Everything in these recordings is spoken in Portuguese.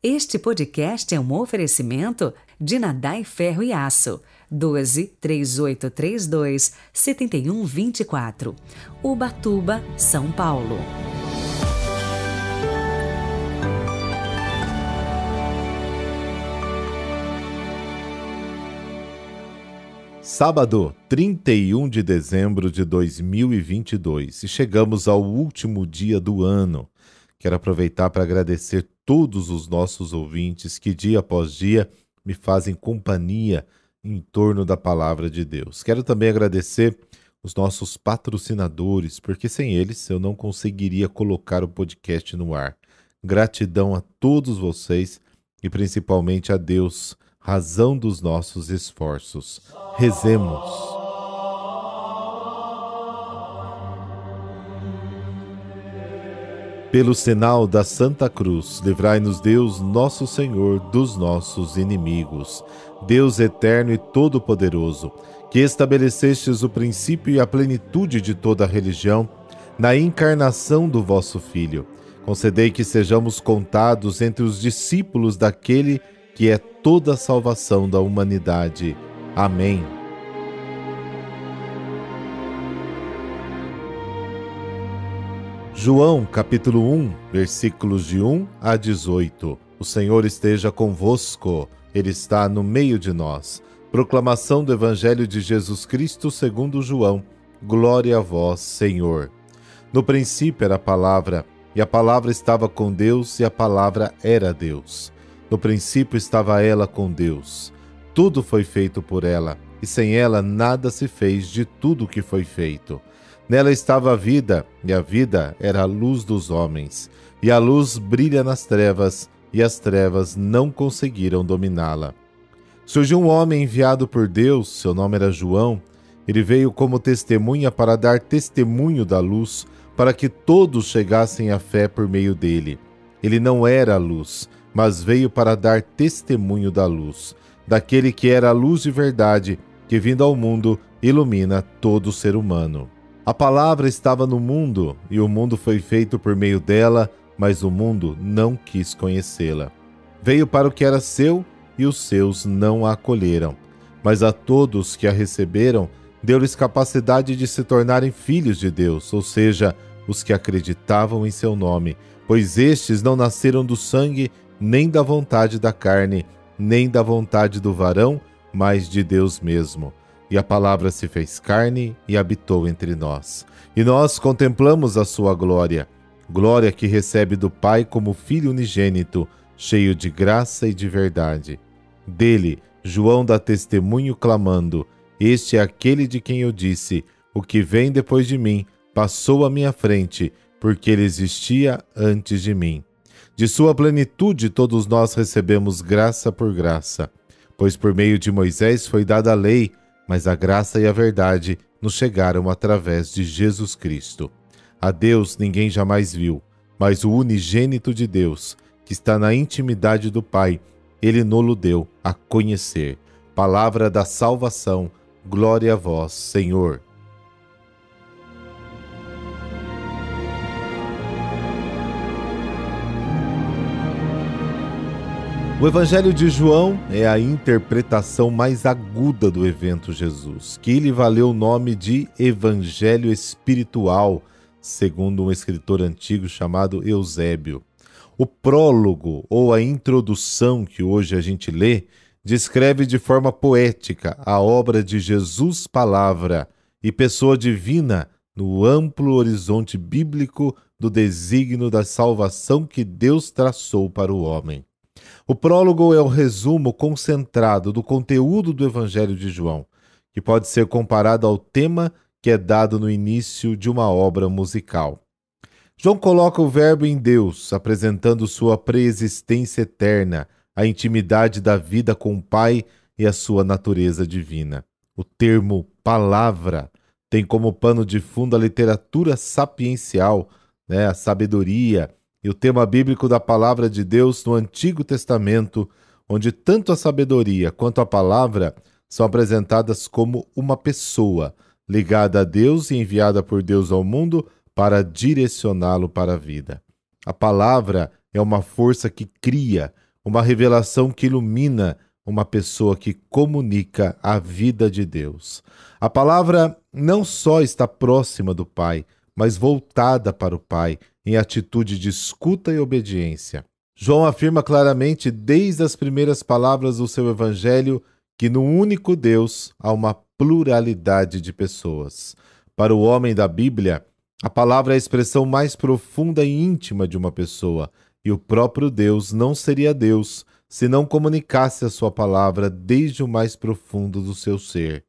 Este podcast é um oferecimento de Nadai Ferro e Aço, 12-3832-7124, Ubatuba, São Paulo. Sábado, 31 de dezembro de 2022, e chegamos ao último dia do ano. Quero aproveitar para agradecer todos os nossos ouvintes que dia após dia me fazem companhia em torno da palavra de Deus. Quero também agradecer os nossos patrocinadores, porque sem eles eu não conseguiria colocar o podcast no ar. Gratidão a todos vocês e principalmente a Deus, razão dos nossos esforços. Rezemos. Pelo sinal da Santa Cruz, livrai-nos Deus, nosso Senhor, dos nossos inimigos. Deus eterno e todo-poderoso, que estabelecestes o princípio e a plenitude de toda a religião, na encarnação do vosso Filho, concedei que sejamos contados entre os discípulos daquele que é toda a salvação da humanidade. Amém. João, capítulo 1, versículos de 1 a 18. O Senhor esteja convosco, Ele está no meio de nós. Proclamação do Evangelho de Jesus Cristo segundo João. Glória a vós, Senhor. No princípio era a palavra, e a palavra estava com Deus, e a palavra era Deus. No princípio estava ela com Deus. Tudo foi feito por ela, e sem ela nada se fez de tudo que foi feito. Nela estava a vida, e a vida era a luz dos homens. E a luz brilha nas trevas, e as trevas não conseguiram dominá-la. Surgiu um homem enviado por Deus, seu nome era João. Ele veio como testemunha para dar testemunho da luz, para que todos chegassem à fé por meio dele. Ele não era a luz, mas veio para dar testemunho da luz, daquele que era a luz de verdade, que vindo ao mundo ilumina todo ser humano. A palavra estava no mundo, e o mundo foi feito por meio dela, mas o mundo não quis conhecê-la. Veio para o que era seu, e os seus não a acolheram. Mas a todos que a receberam, deu-lhes capacidade de se tornarem filhos de Deus, ou seja, os que acreditavam em seu nome, pois estes não nasceram do sangue, nem da vontade da carne, nem da vontade do varão, mas de Deus mesmo. E a palavra se fez carne e habitou entre nós. E nós contemplamos a sua glória, glória que recebe do Pai como Filho unigênito, cheio de graça e de verdade. Dele, João dá testemunho clamando: este é aquele de quem eu disse, o que vem depois de mim, passou à minha frente, porque ele existia antes de mim. De sua plenitude todos nós recebemos graça por graça, pois por meio de Moisés foi dada a lei, mas a graça e a verdade nos chegaram através de Jesus Cristo. A Deus ninguém jamais viu, mas o unigênito de Deus, que está na intimidade do Pai, ele no-lo deu a conhecer. Palavra da salvação, glória a vós, Senhor. O Evangelho de João é a interpretação mais aguda do evento Jesus, que lhe valeu o nome de Evangelho Espiritual, segundo um escritor antigo chamado Eusébio. O prólogo, ou a introdução que hoje a gente lê, descreve de forma poética a obra de Jesus Palavra e pessoa divina no amplo horizonte bíblico do desígnio da salvação que Deus traçou para o homem. O prólogo é o resumo concentrado do conteúdo do Evangelho de João, que pode ser comparado ao tema que é dado no início de uma obra musical. João coloca o Verbo em Deus, apresentando sua preexistência eterna, a intimidade da vida com o Pai e a sua natureza divina. O termo palavra tem como pano de fundo a literatura sapiencial, a sabedoria, e o tema bíblico da palavra de Deus no Antigo Testamento, onde tanto a sabedoria quanto a palavra são apresentadas como uma pessoa ligada a Deus e enviada por Deus ao mundo para direcioná-lo para a vida. A palavra é uma força que cria, uma revelação que ilumina, uma pessoa que comunica a vida de Deus. A palavra não só está próxima do Pai, mas voltada para o Pai, em atitude de escuta e obediência. João afirma claramente, desde as primeiras palavras do seu evangelho, que no único Deus há uma pluralidade de pessoas. Para o homem da Bíblia, a palavra é a expressão mais profunda e íntima de uma pessoa, e o próprio Deus não seria Deus se não comunicasse a sua palavra desde o mais profundo do seu ser.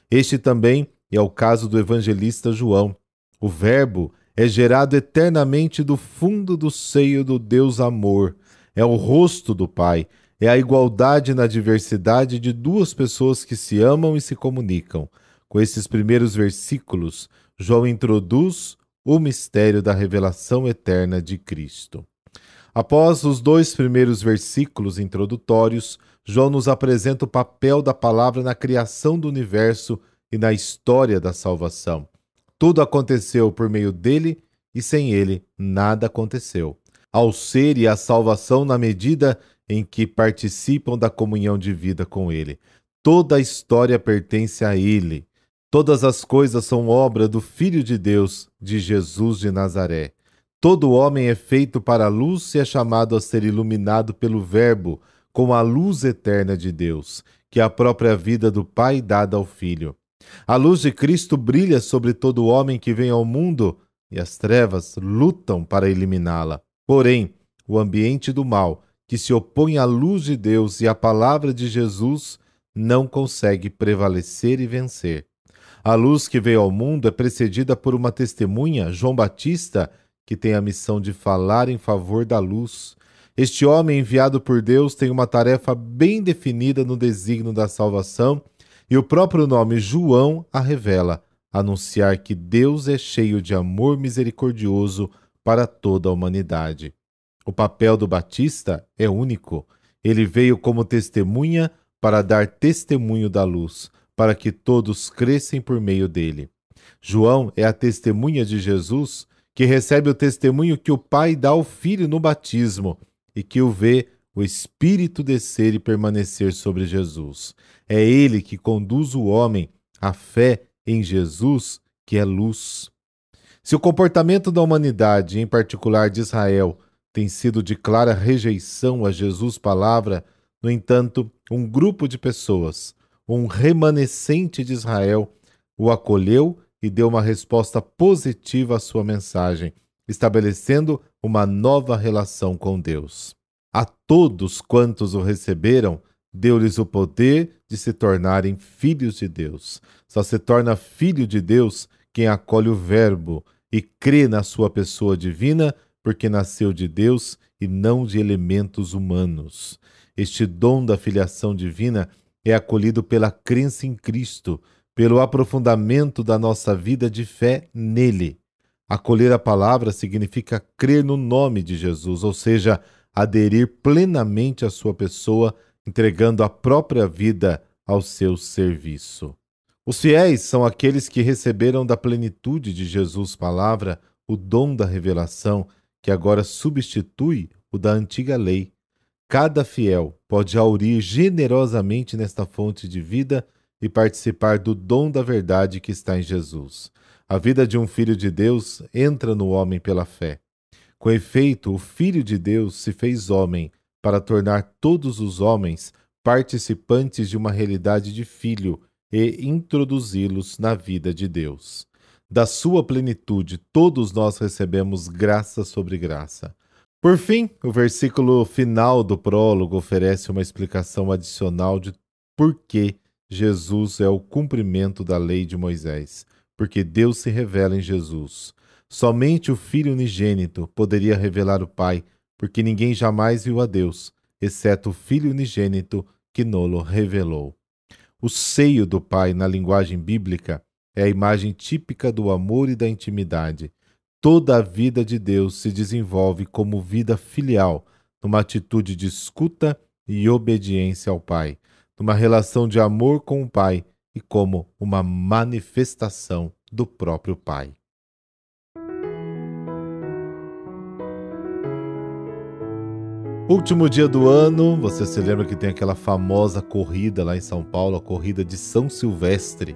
Este também é o caso do evangelista João. O Verbo é gerado eternamente do fundo do seio do Deus Amor. É o rosto do Pai, é a igualdade na diversidade de duas pessoas que se amam e se comunicam. Com esses primeiros versículos, João introduz o mistério da revelação eterna de Cristo. Após os 2 primeiros versículos introdutórios, João nos apresenta o papel da palavra na criação do universo e na história da salvação. Tudo aconteceu por meio dele e sem ele nada aconteceu. Ao ser e à salvação na medida em que participam da comunhão de vida com ele. Toda a história pertence a ele. Todas as coisas são obra do Filho de Deus, de Jesus de Nazaré. Todo homem é feito para a luz e é chamado a ser iluminado pelo Verbo, com a luz eterna de Deus, que é a própria vida do Pai dada ao Filho. A luz de Cristo brilha sobre todo homem que vem ao mundo, e as trevas lutam para eliminá-la. Porém, o ambiente do mal, que se opõe à luz de Deus e à palavra de Jesus, não consegue prevalecer e vencer. A luz que veio ao mundo é precedida por uma testemunha, João Batista, que tem a missão de falar em favor da luz. Este homem enviado por Deus tem uma tarefa bem definida no desígnio da salvação, e o próprio nome João a revela, anunciar que Deus é cheio de amor misericordioso para toda a humanidade. O papel do Batista é único. Ele veio como testemunha para dar testemunho da luz, para que todos crescem por meio dele. João é a testemunha de Jesus, que recebe o testemunho que o Pai dá ao Filho no batismo e que o vê o Espírito descer e permanecer sobre Jesus. É ele que conduz o homem à fé em Jesus, que é luz. Se o comportamento da humanidade, em particular de Israel, tem sido de clara rejeição a Jesus palavra, no entanto, um grupo de pessoas, um remanescente de Israel, o acolheu e deu uma resposta positiva à sua mensagem, estabelecendo uma nova relação com Deus. A todos quantos o receberam, deu-lhes o poder de se tornarem filhos de Deus. Só se torna filho de Deus quem acolhe o Verbo e crê na sua pessoa divina, porque nasceu de Deus e não de elementos humanos. Este dom da filiação divina é acolhido pela crença em Cristo, pelo aprofundamento da nossa vida de fé nele. Acolher a palavra significa crer no nome de Jesus, ou seja, aderir plenamente à sua pessoa, entregando a própria vida ao seu serviço. Os fiéis são aqueles que receberam da plenitude de Jesus palavra o dom da revelação, que agora substitui o da antiga lei. Cada fiel pode aurir generosamente nesta fonte de vida e participar do dom da verdade que está em Jesus. A vida de um filho de Deus entra no homem pela fé. Com efeito, o Filho de Deus se fez homem para tornar todos os homens participantes de uma realidade de filho e introduzi-los na vida de Deus. Da sua plenitude, todos nós recebemos graça sobre graça. Por fim, o versículo final do prólogo oferece uma explicação adicional de por que Jesus é o cumprimento da lei de Moisés, porque Deus se revela em Jesus. Somente o Filho unigênito poderia revelar o Pai, porque ninguém jamais viu a Deus, exceto o Filho unigênito que nolo revelou. O seio do Pai, na linguagem bíblica, é a imagem típica do amor e da intimidade. Toda a vida de Deus se desenvolve como vida filial, numa atitude de escuta e obediência ao Pai, numa relação de amor com o Pai e como uma manifestação do próprio Pai. Último dia do ano, você se lembra que tem aquela famosa corrida lá em São Paulo, a corrida de São Silvestre.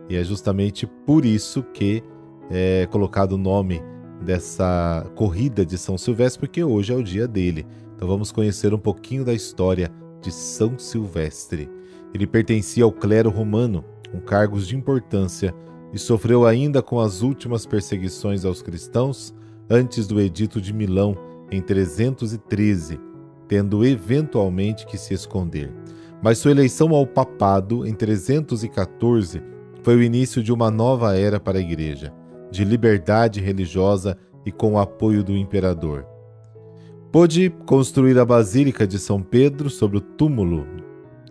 E é justamente por isso que é colocado o nome dessa corrida de São Silvestre, porque hoje é o dia dele. Então vamos conhecer um pouquinho da história de São Silvestre. Ele pertencia ao clero romano, com cargos de importância, e sofreu ainda com as últimas perseguições aos cristãos antes do Edito de Milão, em 313, tendo eventualmente que se esconder. Mas sua eleição ao papado, em 314, foi o início de uma nova era para a Igreja, de liberdade religiosa e com o apoio do imperador. Pôde construir a Basílica de São Pedro sobre o túmulo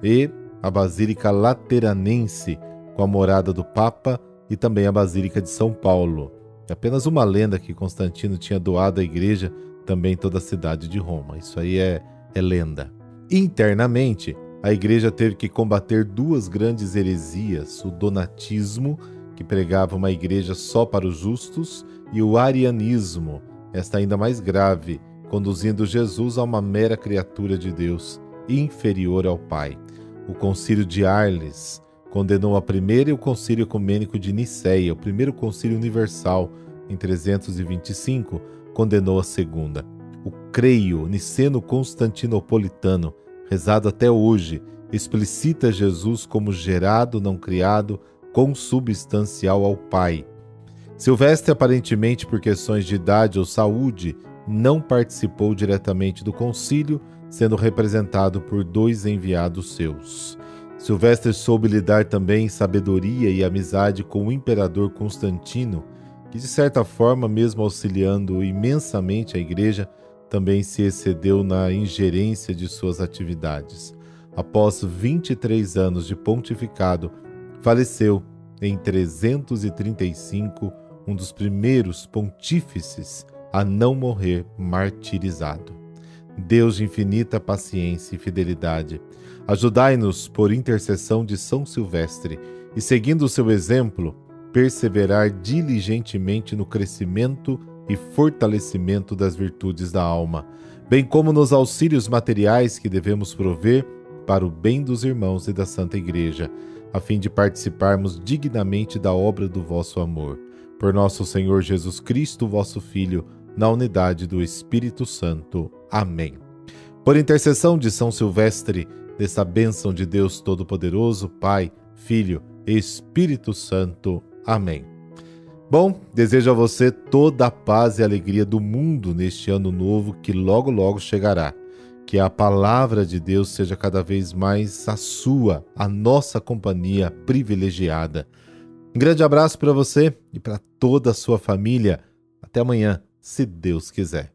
e a Basílica Lateranense, com a morada do Papa, e também a Basílica de São Paulo. É apenas uma lenda que Constantino tinha doado à Igreja também toda a cidade de Roma. Isso aí é lenda. Internamente, a Igreja teve que combater duas grandes heresias, o donatismo, que pregava uma igreja só para os justos, e o arianismo, esta ainda mais grave, conduzindo Jesus a uma mera criatura de Deus, inferior ao Pai. O Concílio de Arles condenou a primeira e o Concílio Ecumênico de Nicéia, o primeiro concílio universal, em 325, condenou a segunda. O Creio niceno-constantinopolitano, rezado até hoje, explicita Jesus como gerado, não criado, consubstancial ao Pai. Silvestre, aparentemente por questões de idade ou saúde, não participou diretamente do concílio, sendo representado por dois enviados seus. Silvestre soube lidar também em sabedoria e amizade com o imperador Constantino, que de certa forma, mesmo auxiliando imensamente a Igreja, também se excedeu na ingerência de suas atividades. Após 23 anos de pontificado, faleceu em 335, um dos primeiros pontífices a não morrer martirizado. Deus de infinita paciência e fidelidade, ajudai-nos por intercessão de São Silvestre e, seguindo o seu exemplo, perseverar diligentemente no crescimento e fortalecimento das virtudes da alma, bem como nos auxílios materiais que devemos prover para o bem dos irmãos e da Santa Igreja, a fim de participarmos dignamente da obra do vosso amor. Por nosso Senhor Jesus Cristo, vosso Filho, na unidade do Espírito Santo. Amém. Por intercessão de São Silvestre, dessa bênção de Deus Todo-Poderoso, Pai, Filho e Espírito Santo. Amém. Bom, desejo a você toda a paz e alegria do mundo neste ano novo que logo, logo chegará. Que a palavra de Deus seja cada vez mais a nossa companhia privilegiada. Um grande abraço para você e para toda a sua família. Até amanhã, se Deus quiser.